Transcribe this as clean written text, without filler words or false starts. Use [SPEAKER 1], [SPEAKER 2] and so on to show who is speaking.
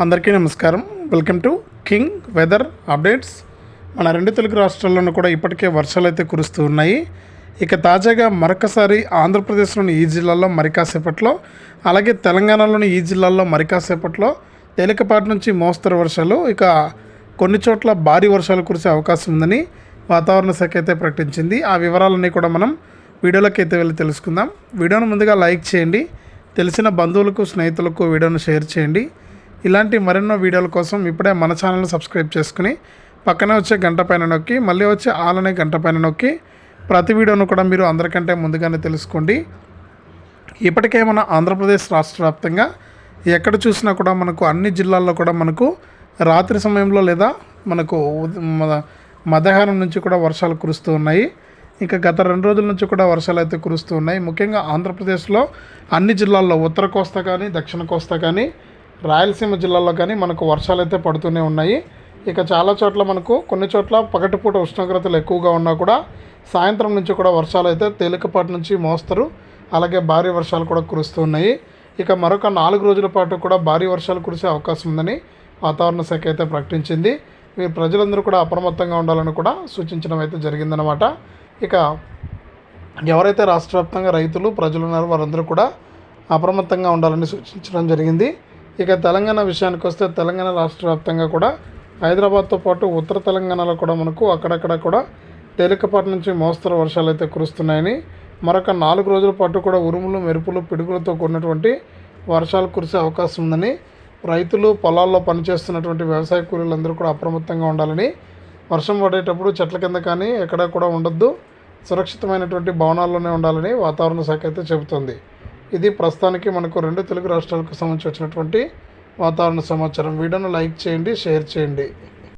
[SPEAKER 1] అందరికీ నమస్కారం. Welcome to king weather updates. మన రెండు తెలుగు రాష్ట్రాల్లోనూ కూడా ఇప్పటికే వర్షాలు అయితే కురుస్తూ ఉన్నాయి. ఇక తాజాగా మరొకసారి ఆంధ్రప్రదేశ్లోని ఈ జిల్లాల్లో మరి కాసేపట్లో, అలాగే తెలంగాణలోని ఈ జిల్లాల్లో మరి కాసేపట్లో తేలికపాటి నుంచి మోస్తరు వర్షాలు, ఇక కొన్ని చోట్ల భారీ వర్షాలు కురిసే అవకాశం ఉందని వాతావరణ శాఖ అయితే ప్రకటించింది. ఆ వివరాలన్నీ కూడా మనం వీడియోలోకి అయితే వెళ్ళి తెలుసుకుందాం. వీడియోను ముందుగా లైక్ చేయండి, తెలిసిన బంధువులకు స్నేహితులకు వీడియోను షేర్ చేయండి. ఇలాంటి మరెన్నో వీడియోల కోసం ఇప్పుడే మన ఛానల్ని సబ్స్క్రైబ్ చేసుకుని పక్కనే వచ్చే గంట పైన నొక్కి మళ్ళీ వచ్చే ఆల్ అనే గంట పైన నొక్కి ప్రతి వీడియోను కూడా మీరు అందరికంటే ముందుగానే తెలుసుకోండి. ఇప్పటికే మన ఆంధ్రప్రదేశ్ రాష్ట్ర వ్యాప్తంగా ఎక్కడ చూసినా కూడా మనకు అన్ని జిల్లాల్లో కూడా మనకు రాత్రి సమయంలో లేదా మనకు మధ్యాహ్నం నుంచి కూడా వర్షాలు కురుస్తూ ఉన్నాయి. ఇంకా గత 2 రోజుల నుంచి కూడా వర్షాలు అయితే కురుస్తూ ఉన్నాయి. ముఖ్యంగా ఆంధ్రప్రదేశ్లో అన్ని జిల్లాల్లో ఉత్తర కోస్తా కానీ, దక్షిణ కోస్తా కానీ, రాయలసీమ జిల్లాల్లో కానీ మనకు వర్షాలు అయితే పడుతూనే ఉన్నాయి. ఇక చాలా చోట్ల మనకు కొన్ని చోట్ల పగటిపూట ఉష్ణోగ్రతలు ఎక్కువగా ఉన్నా కూడా సాయంత్రం నుంచి కూడా వర్షాలు అయితే తేలికపాటి నుంచి మోస్తరు, అలాగే భారీ వర్షాలు కూడా కురుస్తూ ఉన్నాయి. ఇక మరొక 4 రోజుల పాటు కూడా భారీ వర్షాలు కురిసే అవకాశం ఉందని వాతావరణ శాఖ అయితే ప్రకటించింది. మీరు ప్రజలందరూ కూడా అప్రమత్తంగా ఉండాలని కూడా సూచించడం అయితే జరిగిందనమాట. ఇక ఎవరైతే రాష్ట్ర వ్యాప్తంగా రైతులు ప్రజలు ఉన్నారో వారందరూ కూడా అప్రమత్తంగా ఉండాలని సూచించడం జరిగింది. ఇక తెలంగాణ విషయానికి వస్తే తెలంగాణ రాష్ట్ర వ్యాప్తంగా కూడా హైదరాబాద్తో పాటు ఉత్తర తెలంగాణలో కూడా మనకు అక్కడక్కడ కూడా తేలికపాటి నుంచి మోస్తరు వర్షాలు అయితే కురుస్తున్నాయని, మరొక 4 రోజుల పాటు కూడా ఉరుములు, మెరుపులు, పిడుగులతో కూడినటువంటి వర్షాలు కురిసే అవకాశం ఉందని రైతులు, పొలాల్లో పనిచేస్తున్నటువంటి వ్యవసాయ కూలీలందరూ కూడా అప్రమత్తంగా ఉండాలని, వర్షం పడేటప్పుడు చెట్ల కింద కానీ ఎక్కడ కూడా ఉండొద్దు, సురక్షితమైనటువంటి భవనాల్లోనే ఉండాలని వాతావరణ శాఖ అయితే చెబుతోంది. ఇది ప్రస్తుతానికి మనకు 2 తెలుగు రాష్ట్రాలకు సంబంధించి వచ్చినటువంటి వాతావరణ సమాచారం. వీడియోను లైక్ చేయండి, షేర్ చేయండి.